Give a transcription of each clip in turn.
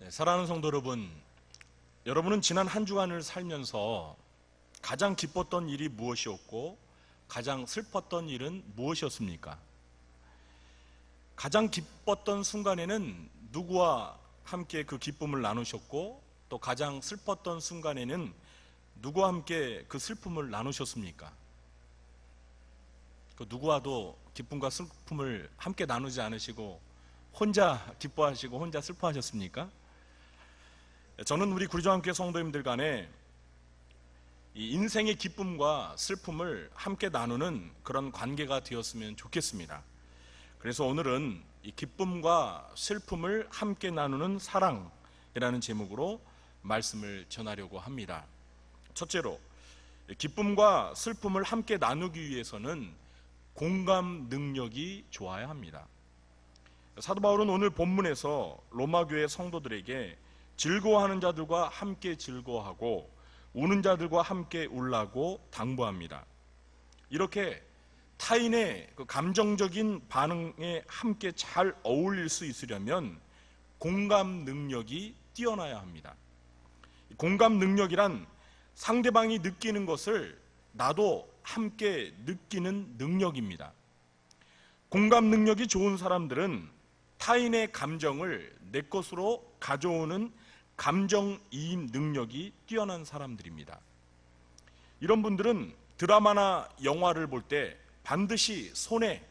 사랑하는 성도 여러분, 여러분은 지난 한 주간을 살면서 가장 기뻤던 일이 무엇이었고 가장 슬펐던 일은 무엇이었습니까? 가장 기뻤던 순간에는 누구와 함께 그 기쁨을 나누셨고, 또 가장 슬펐던 순간에는 누구와 함께 그 슬픔을 나누셨습니까? 그 누구와도 기쁨과 슬픔을 함께 나누지 않으시고 혼자 기뻐하시고 혼자 슬퍼하셨습니까? 저는 우리 구리조항교회 성도님들 간에 이 인생의 기쁨과 슬픔을 함께 나누는 그런 관계가 되었으면 좋겠습니다. 그래서 오늘은 이 기쁨과 슬픔을 함께 나누는 사랑이라는 제목으로 말씀을 전하려고 합니다. 첫째로, 기쁨과 슬픔을 함께 나누기 위해서는 공감 능력이 좋아야 합니다. 사도 바울은 오늘 본문에서 로마교회 성도들에게 즐거워하는 자들과 함께 즐거워하고 우는 자들과 함께 울라고 당부합니다. 이렇게 타인의 그 감정적인 반응에 함께 잘 어울릴 수 있으려면 공감 능력이 뛰어나야 합니다. 공감 능력이란 상대방이 느끼는 것을 나도 함께 느끼는 능력입니다. 공감 능력이 좋은 사람들은 타인의 감정을 내 것으로 가져오는 감정이입 능력이 뛰어난 사람들입니다. 이런 분들은 드라마나 영화를 볼 때 반드시 손에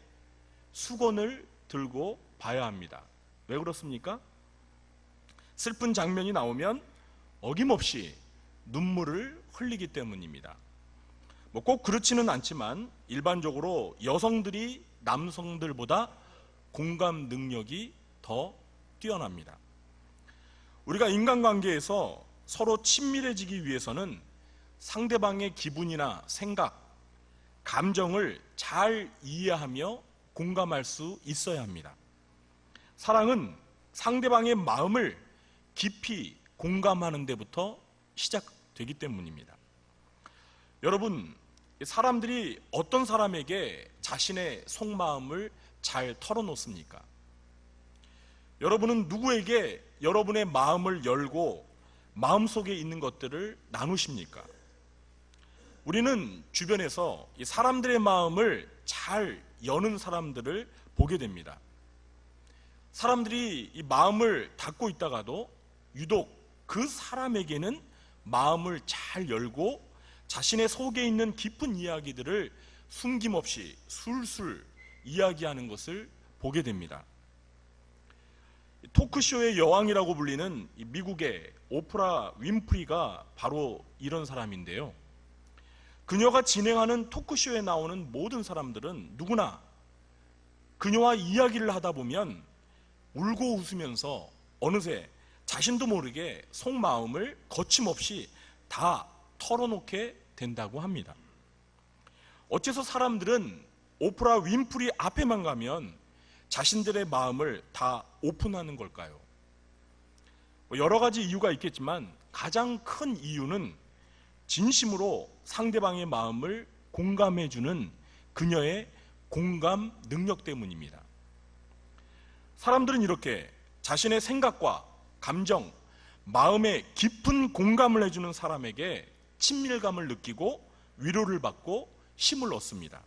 수건을 들고 봐야 합니다. 왜 그렇습니까? 슬픈 장면이 나오면 어김없이 눈물을 흘리기 때문입니다. 꼭 그렇지는 않지만 일반적으로 여성들이 남성들보다 공감 능력이 더 뛰어납니다. 우리가 인간관계에서 서로 친밀해지기 위해서는 상대방의 기분이나 생각, 감정을 잘 이해하며 공감할 수 있어야 합니다. 사랑은 상대방의 마음을 깊이 공감하는 데부터 시작되기 때문입니다. 여러분, 사람들이 어떤 사람에게 자신의 속마음을 잘 털어놓습니까? 여러분은 누구에게 여러분의 마음을 열고 마음속에 있는 것들을 나누십니까? 우리는 주변에서 이 사람들의 마음을 잘 여는 사람들을 보게 됩니다. 사람들이 이 마음을 닫고 있다가도 유독 그 사람에게는 마음을 잘 열고 자신의 속에 있는 깊은 이야기들을 숨김없이 술술 이야기하는 것을 보게 됩니다. 토크쇼의 여왕이라고 불리는 미국의 오프라 윈프리가 바로 이런 사람인데요. 그녀가 진행하는 토크쇼에 나오는 모든 사람들은 누구나 그녀와 이야기를 하다 보면 울고 웃으면서 어느새 자신도 모르게 속마음을 거침없이 다 털어놓게 된다고 합니다. 어째서 사람들은 오프라 윈프리 앞에만 가면 자신들의 마음을 다 오픈하는 걸까요? 여러 가지 이유가 있겠지만 가장 큰 이유는 진심으로 상대방의 마음을 공감해주는 그녀의 공감 능력 때문입니다. 사람들은 이렇게 자신의 생각과 감정, 마음에 깊은 공감을 해주는 사람에게 친밀감을 느끼고 위로를 받고 힘을 얻습니다.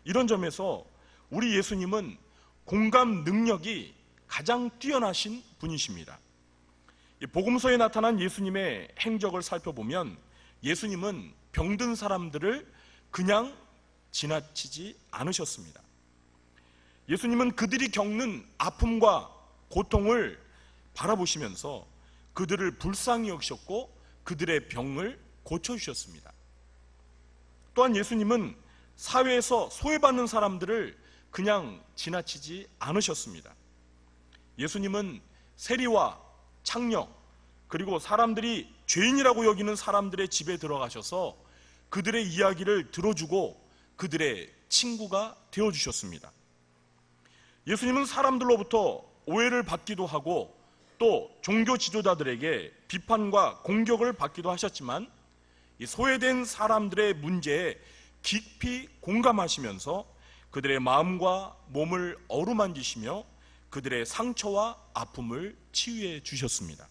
이런 점에서 우리 예수님은 공감 능력이 가장 뛰어나신 분이십니다. 복음서에 나타난 예수님의 행적을 살펴보면 예수님은 병든 사람들을 그냥 지나치지 않으셨습니다. 예수님은 그들이 겪는 아픔과 고통을 바라보시면서 그들을 불쌍히 여기셨고 그들의 병을 고쳐주셨습니다. 또한 예수님은 사회에서 소외받는 사람들을 그냥 지나치지 않으셨습니다. 예수님은 세리와 창녀, 그리고 사람들이 죄인이라고 여기는 사람들의 집에 들어가셔서 그들의 이야기를 들어주고 그들의 친구가 되어주셨습니다. 예수님은 사람들로부터 오해를 받기도 하고 또 종교 지도자들에게 비판과 공격을 받기도 하셨지만 이 소외된 사람들의 문제에 깊이 공감하시면서 그들의 마음과 몸을 어루만지시며 그들의 상처와 아픔을 치유해 주셨습니다.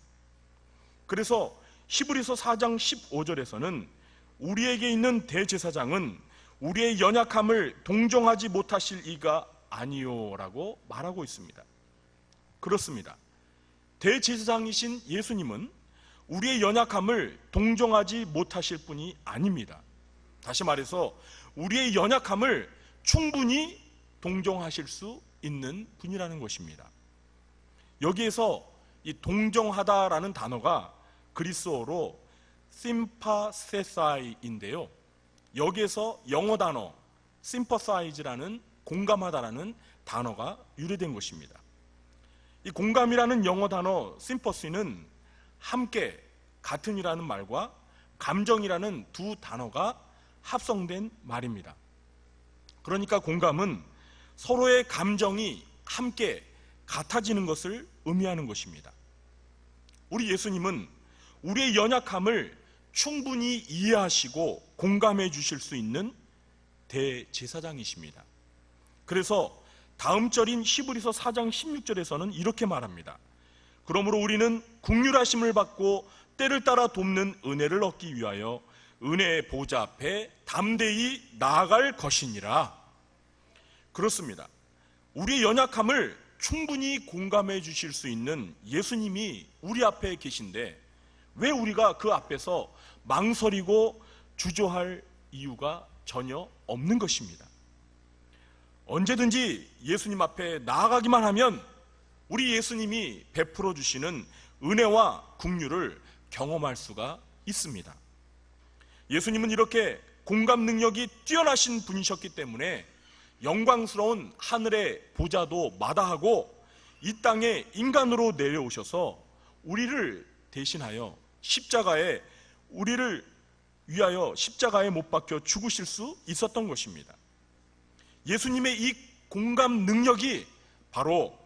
그래서 히브리서 4장 15절에서는 우리에게 있는 대제사장은 우리의 연약함을 동정하지 못하실 이가 아니요라고 말하고 있습니다. 그렇습니다. 대제사장이신 예수님은 우리의 연약함을 동정하지 못하실 분이 아닙니다. 다시 말해서 우리의 연약함을 충분히 동정하실 수 있는 분이라는 것입니다. 여기에서 이 동정하다라는 단어가 그리스어로 sympathizein데요. 여기에서 영어 단어 sympathize라는 공감하다라는 단어가 유래된 것입니다. 이 공감이라는 영어 단어 sympathy는 함께, 같은이라는 말과 감정이라는 두 단어가 합성된 말입니다. 그러니까 공감은 서로의 감정이 함께 같아지는 것을 의미하는 것입니다. 우리 예수님은 우리의 연약함을 충분히 이해하시고 공감해 주실 수 있는 대제사장이십니다. 그래서 다음 절인 히브리서 4장 16절에서는 이렇게 말합니다. 그러므로 우리는 긍휼하심을 받고 때를 따라 돕는 은혜를 얻기 위하여 은혜의 보좌 앞에 담대히 나아갈 것이니라. 그렇습니다. 우리의 연약함을 충분히 공감해 주실 수 있는 예수님이 우리 앞에 계신데 왜 우리가 그 앞에서 망설이고 주저할 이유가 전혀 없는 것입니다. 언제든지 예수님 앞에 나아가기만 하면 우리 예수님이 베풀어 주시는 은혜와 긍휼을 경험할 수가 있습니다. 예수님은 이렇게 공감 능력이 뛰어나신 분이셨기 때문에 영광스러운 하늘의 보좌도 마다하고 이 땅에 인간으로 내려오셔서 우리를 대신하여 우리를 위하여 십자가에 못 박혀 죽으실 수 있었던 것입니다. 예수님의 이 공감 능력이 바로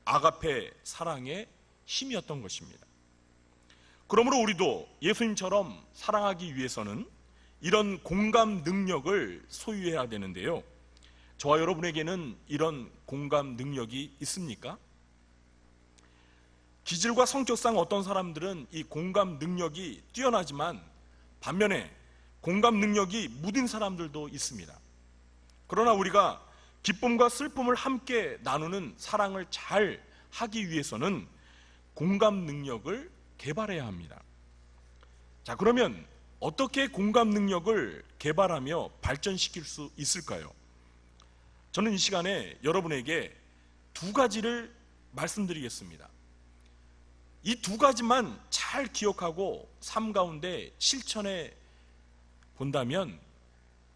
아가페 사랑의 힘이었던 것입니다. 그러므로 우리도 예수님처럼 사랑하기 위해서는 이런 공감 능력을 소유해야 되는데요. 저와 여러분에게는 이런 공감 능력이 있습니까? 기질과 성격상 어떤 사람들은 이 공감 능력이 뛰어나지만 반면에 공감 능력이 무딘 사람들도 있습니다. 그러나 우리가 기쁨과 슬픔을 함께 나누는 사랑을 잘 하기 위해서는 공감 능력을 개발해야 합니다. 자, 그러면 어떻게 공감 능력을 개발하며 발전시킬 수 있을까요? 저는 이 시간에 여러분에게 두 가지를 말씀드리겠습니다. 이 두 가지만 잘 기억하고 삶 가운데 실천해 본다면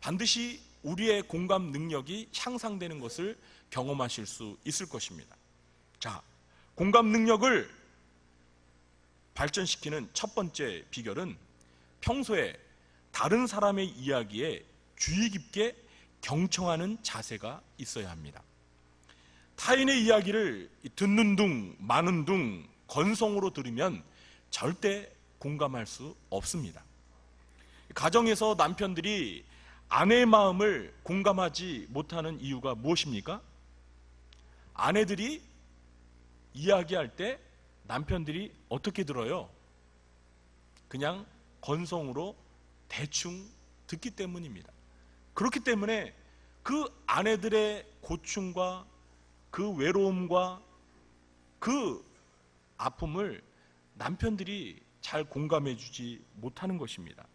반드시 우리의 공감 능력이 향상되는 것을 경험하실 수 있을 것입니다. 자, 공감 능력을 발전시키는 첫 번째 비결은 평소에 다른 사람의 이야기에 주의 깊게 경청하는 자세가 있어야 합니다. 타인의 이야기를 듣는 둥 마는 둥 건성으로 들으면 절대 공감할 수 없습니다. 가정에서 남편들이 아내의 마음을 공감하지 못하는 이유가 무엇입니까? 아내들이 이야기할 때 남편들이 어떻게 들어요? 그냥 건성으로 대충 듣기 때문입니다. 그렇기 때문에 그 아내들의 고충과 그 외로움과 그 아픔을 남편들이 잘 공감해 주지 못하는 것입니다.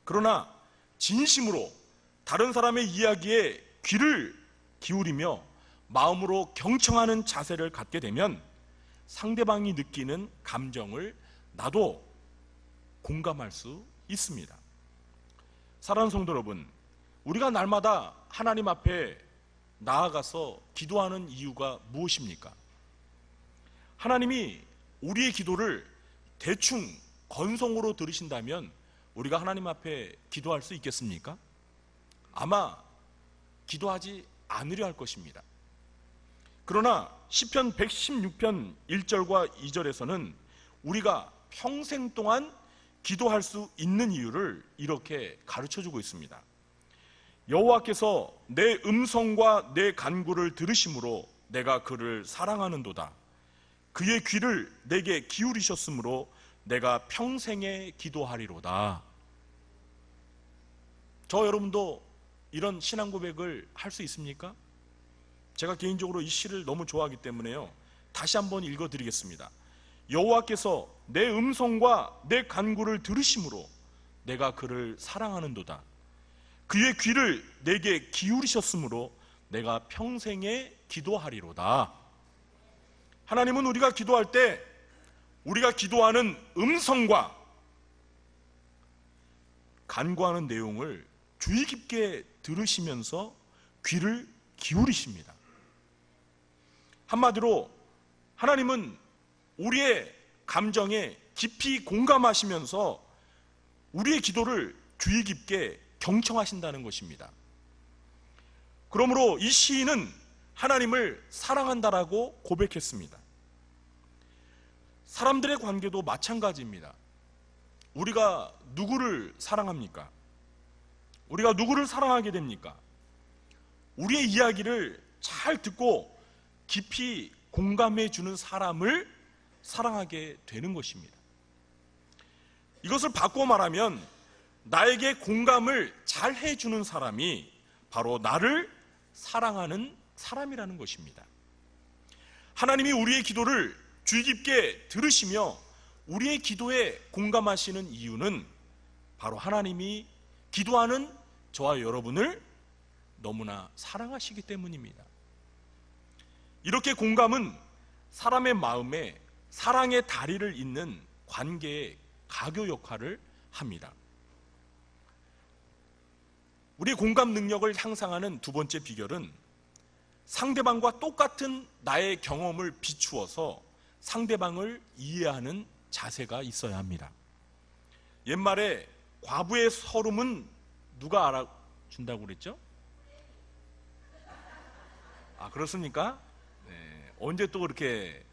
그러나 진심으로 다른 사람의 이야기에 귀를 기울이며 마음으로 경청하는 자세를 갖게 되면 상대방이 느끼는 감정을 나도 공감할 수 있습니다. 사랑하는 성도 여러분, 우리가 날마다 하나님 앞에 나아가서 기도하는 이유가 무엇입니까? 하나님이 우리의 기도를 대충 건성으로 들으신다면 우리가 하나님 앞에 기도할 수 있겠습니까? 아마 기도하지 않으려 할 것입니다. 그러나 시편 116편 1절과 2절에서는 우리가 평생 동안 기도할 수 있는 이유를 이렇게 가르쳐주고 있습니다. 여호와께서 내 음성과 내 간구를 들으심으로 내가 그를 사랑하는도다. 그의 귀를 내게 기울이셨으므로 내가 평생에 기도하리로다. 저 여러분도 이런 신앙 고백을 할 수 있습니까? 제가 개인적으로 이 시를 너무 좋아하기 때문에요, 다시 한번 읽어드리겠습니다. 여호와께서 내 음성과 내 간구를 들으심으로 내가 그를 사랑하는도다. 그의 귀를 내게 기울이셨으므로 내가 평생에 기도하리로다. 하나님은 우리가 기도할 때 우리가 기도하는 음성과 간구하는 내용을 주의 깊게 들으시면서 귀를 기울이십니다. 한마디로 하나님은 우리의 감정에 깊이 공감하시면서 우리의 기도를 주의 깊게 경청하신다는 것입니다. 그러므로 이 시인은 하나님을 사랑한다라고 고백했습니다. 사람들의 관계도 마찬가지입니다. 우리가 누구를 사랑합니까? 우리가 누구를 사랑하게 됩니까? 우리의 이야기를 잘 듣고 깊이 공감해 주는 사람을 사랑하게 되는 것입니다. 이것을 바꿔 말하면 나에게 공감을 잘 해주는 사람이 바로 나를 사랑하는 사람이라는 것입니다. 하나님이 우리의 기도를 주의 깊게 들으시며 우리의 기도에 공감하시는 이유는 바로 하나님이 기도하는 저와 여러분을 너무나 사랑하시기 때문입니다. 이렇게 공감은 사람의 마음에 사랑의 다리를 잇는 관계의 가교 역할을 합니다. 우리 공감 능력을 향상하는 두 번째 비결은 상대방과 똑같은 나의 경험을 비추어서 상대방을 이해하는 자세가 있어야 합니다. 옛말에 과부의 서름은 누가 알아준다고 그랬죠? 아, 그렇습니까? 네, 언제 또 그렇게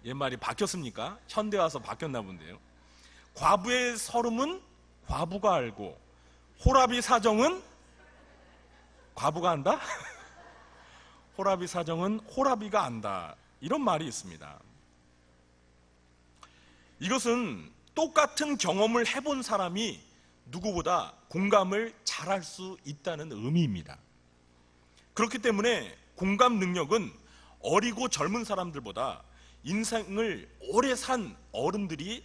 옛말이 바뀌었습니까? 현대 와서 바뀌었나 본데요. 과부의 서름은 과부가 알고 호랍이 사정은 과부가 안다? 호랍이 사정은 호랍이가 안다. 이런 말이 있습니다. 이것은 똑같은 경험을 해본 사람이 누구보다 공감을 잘할 수 있다는 의미입니다. 그렇기 때문에 공감 능력은 어리고 젊은 사람들보다 인생을 오래 산 어른들이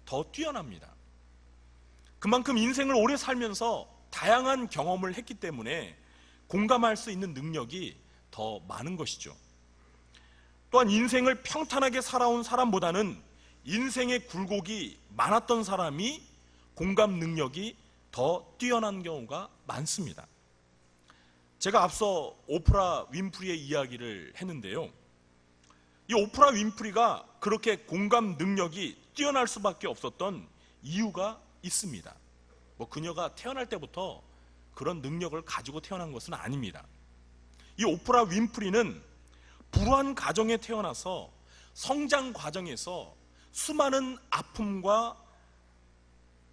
더 뛰어납니다. 그만큼 인생을 오래 살면서 다양한 경험을 했기 때문에 공감할 수 있는 능력이 더 많은 것이죠. 또한 인생을 평탄하게 살아온 사람보다는 인생의 굴곡이 많았던 사람이 공감 능력이 더 뛰어난 경우가 많습니다. 제가 앞서 오프라 윈프리의 이야기를 했는데요, 이 오프라 윈프리가 그렇게 공감 능력이 뛰어날 수밖에 없었던 이유가 있습니다. 그녀가 태어날 때부터 그런 능력을 가지고 태어난 것은 아닙니다. 이 오프라 윈프리는 불우한 가정에 태어나서 성장 과정에서 수많은 아픔과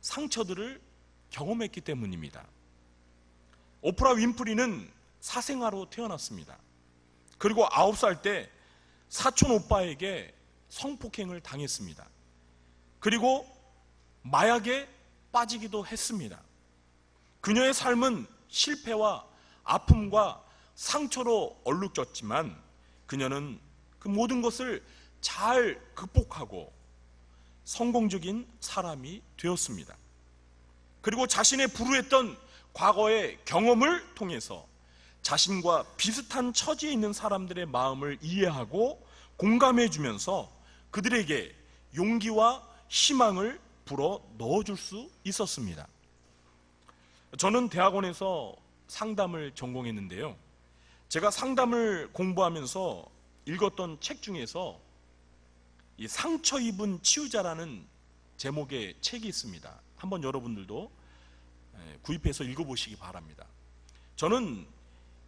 상처들을 경험했기 때문입니다. 오프라 윈프리는 사생아로 태어났습니다. 그리고 9살 때 사촌 오빠에게 성폭행을 당했습니다. 그리고 마약에 빠지기도 했습니다. 그녀의 삶은 실패와 아픔과 상처로 얼룩졌지만 그녀는 그 모든 것을 잘 극복하고 성공적인 사람이 되었습니다. 그리고 자신의 불우했던 과거의 경험을 통해서 자신과 비슷한 처지에 있는 사람들의 마음을 이해하고 공감해 주면서 그들에게 용기와 희망을 불어 넣어줄 수 있었습니다. 저는 대학원에서 상담을 전공했는데요, 제가 상담을 공부하면서 읽었던 책 중에서 이 상처 입은 치유자라는 제목의 책이 있습니다. 한번 여러분들도 구입해서 읽어보시기 바랍니다. 저는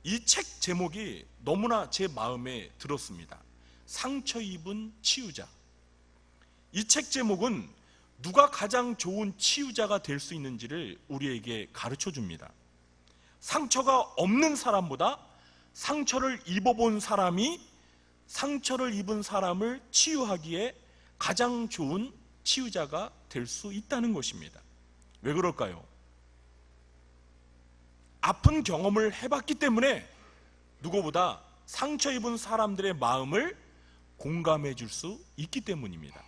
이 책 제목이 너무나 제 마음에 들었습니다. 상처 입은 치유자. 이 책 제목은 누가 가장 좋은 치유자가 될 수 있는지를 우리에게 가르쳐 줍니다. 상처가 없는 사람보다 상처를 입어본 사람이 상처를 입은 사람을 치유하기에 가장 좋은 치유자가 될 수 있다는 것입니다. 왜 그럴까요? 아픈 경험을 해봤기 때문에 누구보다 상처 입은 사람들의 마음을 공감해 줄 수 있기 때문입니다.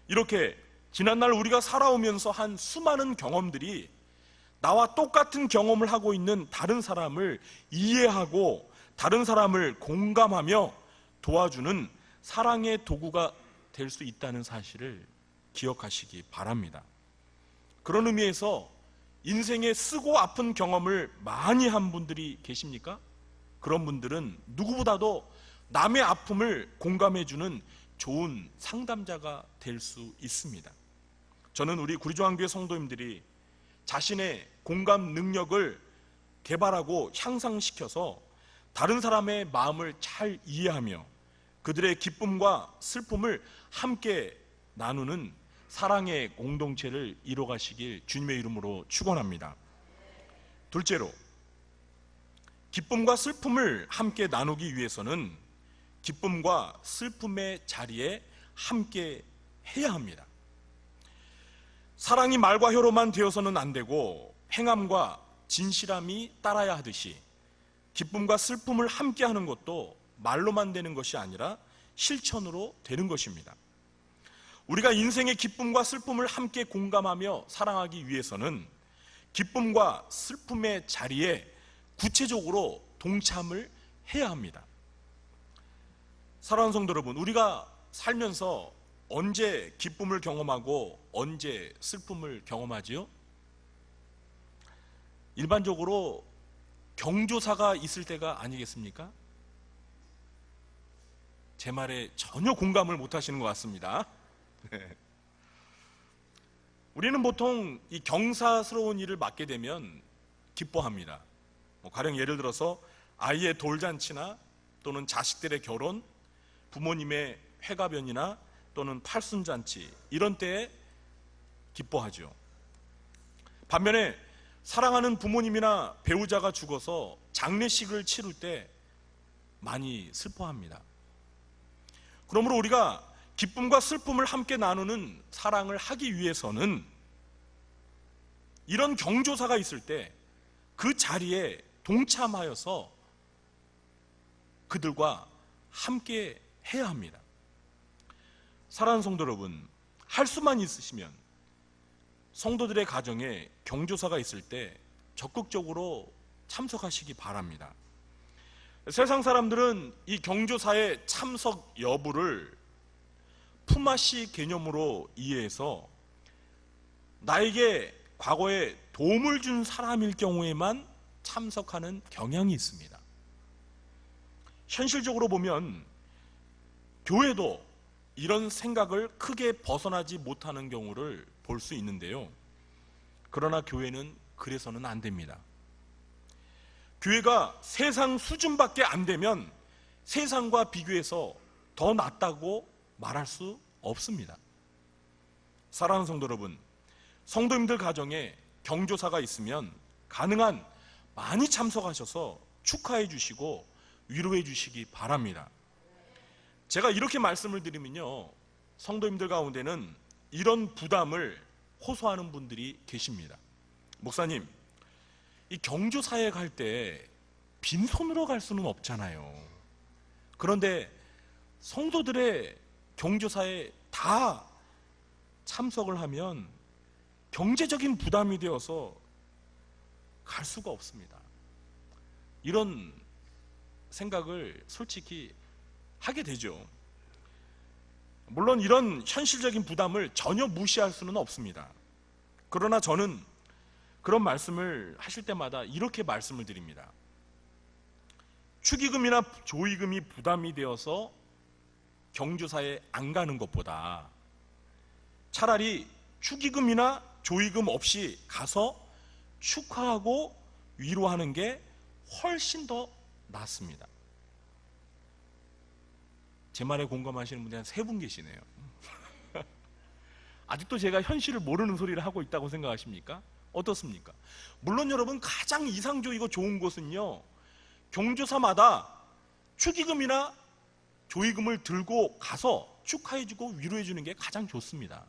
이렇게 지난날 우리가 살아오면서 한 수많은 경험들이 나와 똑같은 경험을 하고 있는 다른 사람을 이해하고 다른 사람을 공감하며 도와주는 사랑의 도구가 될 수 있다는 사실을 기억하시기 바랍니다. 그런 의미에서 인생에 쓰고 아픈 경험을 많이 한 분들이 계십니까? 그런 분들은 누구보다도 남의 아픔을 공감해주는 좋은 상담자가 될 수 있습니다. 저는 우리 구리조항교회 성도님들이 자신의 공감 능력을 개발하고 향상시켜서 다른 사람의 마음을 잘 이해하며 그들의 기쁨과 슬픔을 함께 나누는 사랑의 공동체를 이뤄가시길 주님의 이름으로 축원합니다. 둘째로, 기쁨과 슬픔을 함께 나누기 위해서는 기쁨과 슬픔의 자리에 함께 해야 합니다. 사랑이 말과 혀로만 되어서는 안 되고 행함과 진실함이 따라야 하듯이 기쁨과 슬픔을 함께 하는 것도 말로만 되는 것이 아니라 실천으로 되는 것입니다. 우리가 인생의 기쁨과 슬픔을 함께 공감하며 사랑하기 위해서는 기쁨과 슬픔의 자리에 구체적으로 동참을 해야 합니다. 사랑하는 성도 여러분, 우리가 살면서 언제 기쁨을 경험하고 언제 슬픔을 경험하지요? 일반적으로 경조사가 있을 때가 아니겠습니까? 제 말에 전혀 공감을 못 하시는 것 같습니다. 네. 우리는 보통 이 경사스러운 일을 맡게 되면 기뻐합니다. 가령 예를 들어서 아이의 돌잔치나 또는 자식들의 결혼, 부모님의 회가변이나 또는 팔순잔치, 이런 때에 기뻐하죠. 반면에 사랑하는 부모님이나 배우자가 죽어서 장례식을 치를 때 많이 슬퍼합니다. 그러므로 우리가 기쁨과 슬픔을 함께 나누는 사랑을 하기 위해서는 이런 경조사가 있을 때 그 자리에 동참하여서 그들과 함께 해야 합니다. 사랑하는 성도 여러분, 할 수만 있으시면 성도들의 가정에 경조사가 있을 때 적극적으로 참석하시기 바랍니다. 세상 사람들은 이 경조사의 참석 여부를 품앗이 개념으로 이해해서 나에게 과거에 도움을 준 사람일 경우에만 참석하는 경향이 있습니다. 현실적으로 보면 교회도 이런 생각을 크게 벗어나지 못하는 경우를 볼 수 있는데요. 그러나 교회는 그래서는 안 됩니다. 교회가 세상 수준밖에 안 되면 세상과 비교해서 더 낫다고 말할 수 없습니다. 사랑하는 성도 여러분, 성도님들 가정에 경조사가 있으면 가능한 많이 참석하셔서 축하해 주시고 위로해 주시기 바랍니다. 제가 이렇게 말씀을 드리면요, 성도님들 가운데는 이런 부담을 호소하는 분들이 계십니다. 목사님, 이 경조사에 갈 때 빈손으로 갈 수는 없잖아요. 그런데 성도들의 경조사에 다 참석을 하면 경제적인 부담이 되어서 갈 수가 없습니다. 이런 생각을 솔직히 하게 되죠. 물론 이런 현실적인 부담을 전혀 무시할 수는 없습니다. 그러나 저는 그런 말씀을 하실 때마다 이렇게 말씀을 드립니다. 축의금이나 조의금이 부담이 되어서 경조사에 안 가는 것보다 차라리 축의금이나 조의금 없이 가서 축하하고 위로하는 게 훨씬 더 낫습니다. 제 말에 공감하시는 분이 한 3분 계시네요. 아직도 제가 현실을 모르는 소리를 하고 있다고 생각하십니까? 어떻습니까? 물론 여러분, 가장 이상적이고 좋은 곳은요, 경조사마다 축의금이나 조의금을 들고 가서 축하해주고 위로해주는 게 가장 좋습니다.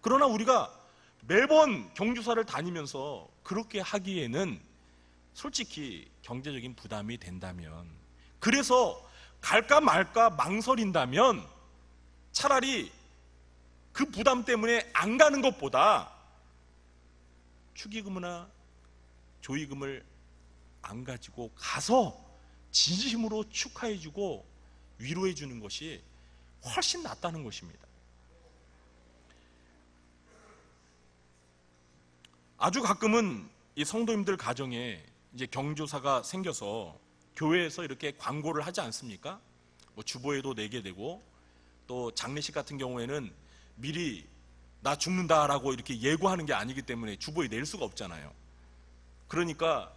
그러나 우리가 매번 경조사를 다니면서 그렇게 하기에는 솔직히 경제적인 부담이 된다면, 그래서 갈까 말까 망설인다면 차라리 그 부담 때문에 안 가는 것보다 축의금이나 조의금을 안 가지고 가서 진심으로 축하해주고 위로해주는 것이 훨씬 낫다는 것입니다. 아주 가끔은 이 성도님들 가정에 이제 경조사가 생겨서 교회에서 이렇게 광고를 하지 않습니까? 뭐 주보에도 내게 되고, 또 장례식 같은 경우에는 미리 나 죽는다라고 이렇게 예고하는 게 아니기 때문에 주보에 낼 수가 없잖아요. 그러니까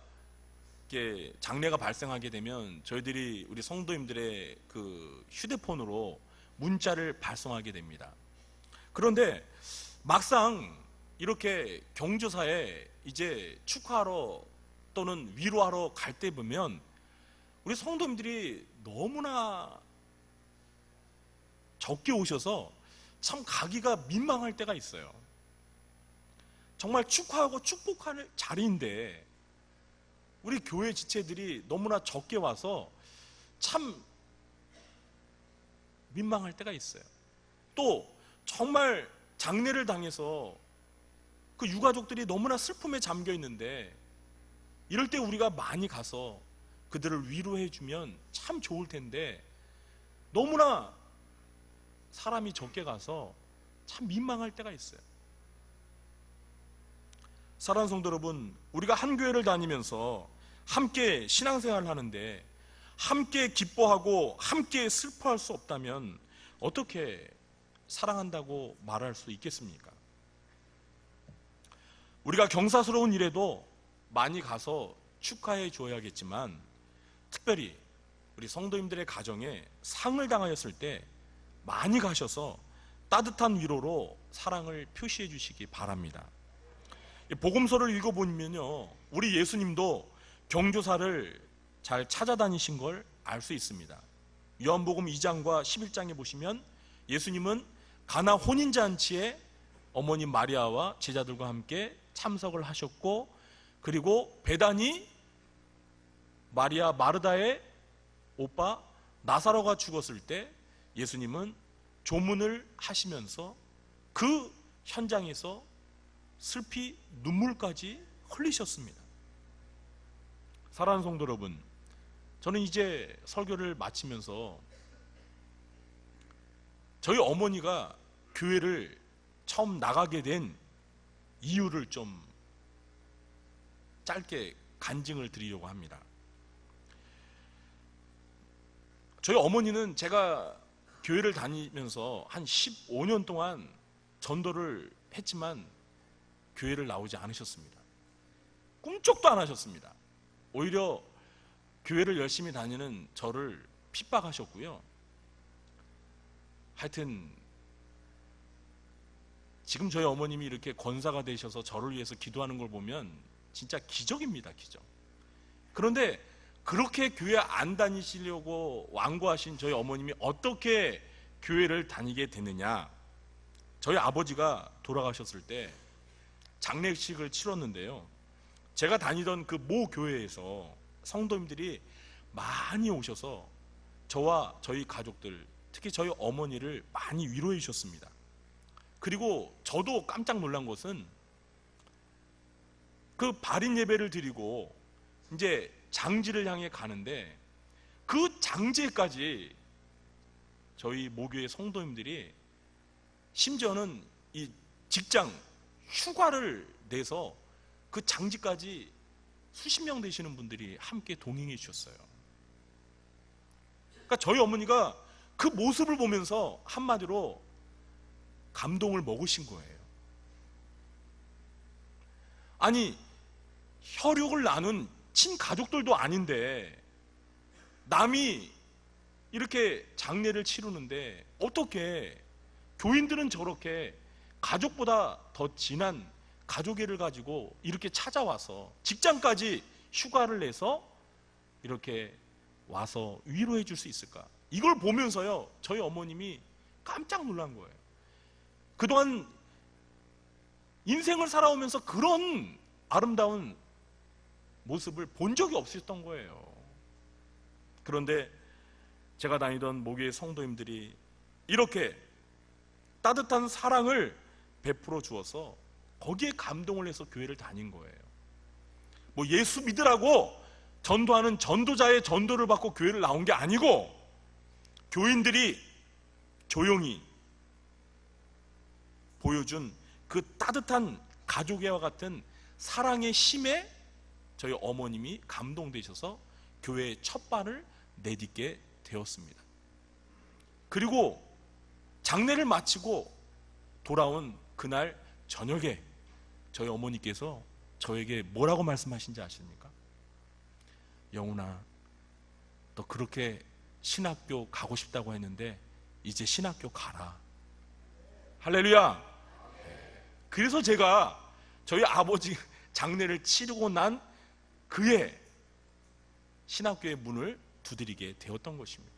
이렇게 장례가 발생하게 되면 저희들이 우리 성도님들의 그 휴대폰으로 문자를 발송하게 됩니다. 그런데 막상 이렇게 경조사에 이제 축하하러 또는 위로하러 갈 때 보면 우리 성도님들이 너무나 적게 오셔서 참 가기가 민망할 때가 있어요. 정말 축하하고 축복할 자리인데 우리 교회 지체들이 너무나 적게 와서 참 민망할 때가 있어요. 또 정말 장례를 당해서 그 유가족들이 너무나 슬픔에 잠겨 있는데 이럴 때 우리가 많이 가서 그들을 위로해 주면 참 좋을 텐데 너무나 사람이 적게 가서 참 민망할 때가 있어요. 사랑하는 성도 여러분, 우리가 한 교회를 다니면서 함께 신앙생활을 하는데 함께 기뻐하고 함께 슬퍼할 수 없다면 어떻게 사랑한다고 말할 수 있겠습니까? 우리가 경사스러운 일에도 많이 가서 축하해 줘야겠지만 특별히 우리 성도님들의 가정에 상을 당하였을 때 많이 가셔서 따뜻한 위로로 사랑을 표시해 주시기 바랍니다. 복음서를 읽어보면요, 우리 예수님도 경조사를 잘 찾아다니신 걸 알 수 있습니다. 요한복음 2장과 11장에 보시면 예수님은 가나 혼인잔치에 어머니 마리아와 제자들과 함께 참석을 하셨고, 그리고 베다니 마리아 마르다의 오빠 나사로가 죽었을 때 예수님은 조문을 하시면서 그 현장에서 슬피 눈물까지 흘리셨습니다. 사랑하는 성도 여러분, 저는 이제 설교를 마치면서 저희 어머니가 교회를 처음 나가게 된 이유를 좀 짧게 간증을 드리려고 합니다. 저희 어머니는 제가 교회를 다니면서 한 15년 동안 전도를 했지만 교회를 나오지 않으셨습니다. 꿈쩍도 안 하셨습니다. 오히려 교회를 열심히 다니는 저를 핍박하셨고요. 하여튼 지금 저희 어머님이 이렇게 권사가 되셔서 저를 위해서 기도하는 걸 보면 진짜 기적입니다, 기적. 그런데 그렇게 교회 안 다니시려고 완고하신 저희 어머님이 어떻게 교회를 다니게 됐느냐? 저희 아버지가 돌아가셨을 때 장례식을 치렀는데요, 제가 다니던 그 모 교회에서 성도님들이 많이 오셔서 저와 저희 가족들, 특히 저희 어머니를 많이 위로해 주셨습니다. 그리고 저도 깜짝 놀란 것은 그 발인 예배를 드리고 이제 장지를 향해 가는데 그 장지까지 저희 모교의 성도님들이 심지어는 이 직장 휴가를 내서 그 장지까지 수십 명 되시는 분들이 함께 동행해 주셨어요. 그러니까 저희 어머니가 그 모습을 보면서 한마디로 감동을 먹으신 거예요. 아니, 혈육을 나눈 친가족들도 아닌데 남이 이렇게 장례를 치르는데 어떻게 교인들은 저렇게 가족보다 더 진한 가족애를 가지고 이렇게 찾아와서 직장까지 휴가를 내서 이렇게 와서 위로해 줄 수 있을까? 이걸 보면서요, 저희 어머님이 깜짝 놀란 거예요. 그동안 인생을 살아오면서 그런 아름다운 모습을 본 적이 없었던 거예요. 그런데 제가 다니던 모교의 성도님들이 이렇게 따뜻한 사랑을 베풀어 주어서 거기에 감동을 해서 교회를 다닌 거예요. 뭐 예수 믿으라고 전도하는 전도자의 전도를 받고 교회를 나온 게 아니고, 교인들이 조용히 보여준 그 따뜻한 가족애와 같은 사랑의 힘에 저희 어머님이 감동되셔서 교회의 첫 발을 내딛게 되었습니다. 그리고 장례를 마치고 돌아온 그날 저녁에 저희 어머니께서 저에게 뭐라고 말씀하신지 아십니까? 영훈아, 너 그렇게 신학교 가고 싶다고 했는데 이제 신학교 가라. 할렐루야. 그래서 제가 저희 아버지 장례를 치르고 난 그의 신학교의 문을 두드리게 되었던 것입니다.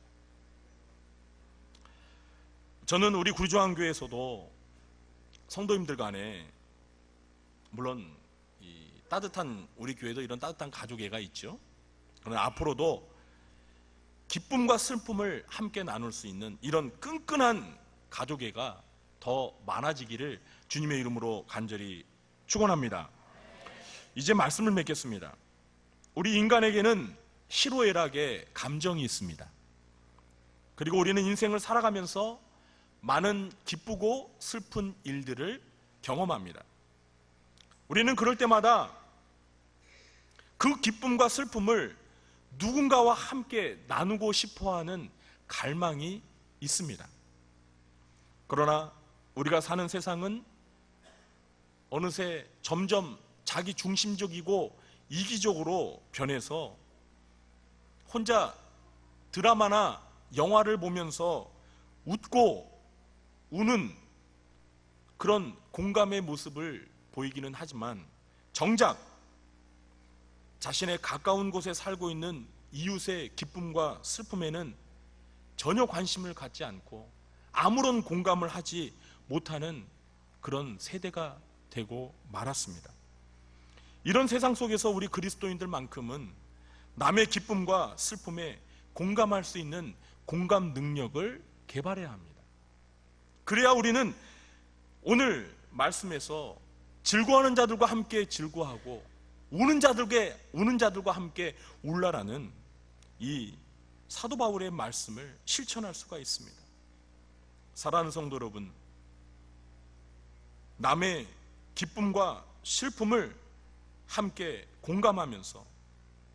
저는 우리 구리조항교회에서도 성도님들 간에, 물론 이 따뜻한, 우리 교회도 이런 따뜻한 가족애가 있죠. 그러나 앞으로도 기쁨과 슬픔을 함께 나눌 수 있는 이런 끈끈한 가족애가 더 많아지기를 주님의 이름으로 간절히 축원합니다. 이제 말씀을 맺겠습니다. 우리 인간에게는 희로애락의 감정이 있습니다. 그리고 우리는 인생을 살아가면서 많은 기쁘고 슬픈 일들을 경험합니다. 우리는 그럴 때마다 그 기쁨과 슬픔을 누군가와 함께 나누고 싶어하는 갈망이 있습니다. 그러나 우리가 사는 세상은 어느새 점점 자기 중심적이고 이기적으로 변해서 혼자 드라마나 영화를 보면서 웃고 우는 그런 공감의 모습을 보이기는 하지만, 정작 자신의 가까운 곳에 살고 있는 이웃의 기쁨과 슬픔에는 전혀 관심을 갖지 않고 아무런 공감을 하지 못하는 그런 세대가 되고 말았습니다. 이런 세상 속에서 우리 그리스도인들만큼은 남의 기쁨과 슬픔에 공감할 수 있는 공감 능력을 개발해야 합니다. 그래야 우리는 오늘 말씀에서 즐거워하는 자들과 함께 즐거워하고 우는 자들과 함께 울라라는 이 사도 바울의 말씀을 실천할 수가 있습니다. 사랑하는 성도 여러분, 남의 기쁨과 슬픔을 함께 공감하면서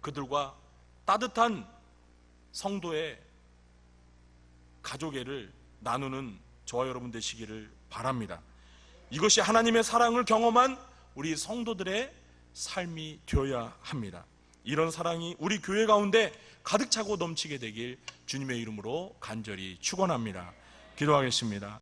그들과 따뜻한 성도의 가족애를 나누는 저와 여러분 되시기를 바랍니다. 이것이 하나님의 사랑을 경험한 우리 성도들의 삶이 되어야 합니다. 이런 사랑이 우리 교회 가운데 가득 차고 넘치게 되길 주님의 이름으로 간절히 축원합니다. 기도하겠습니다.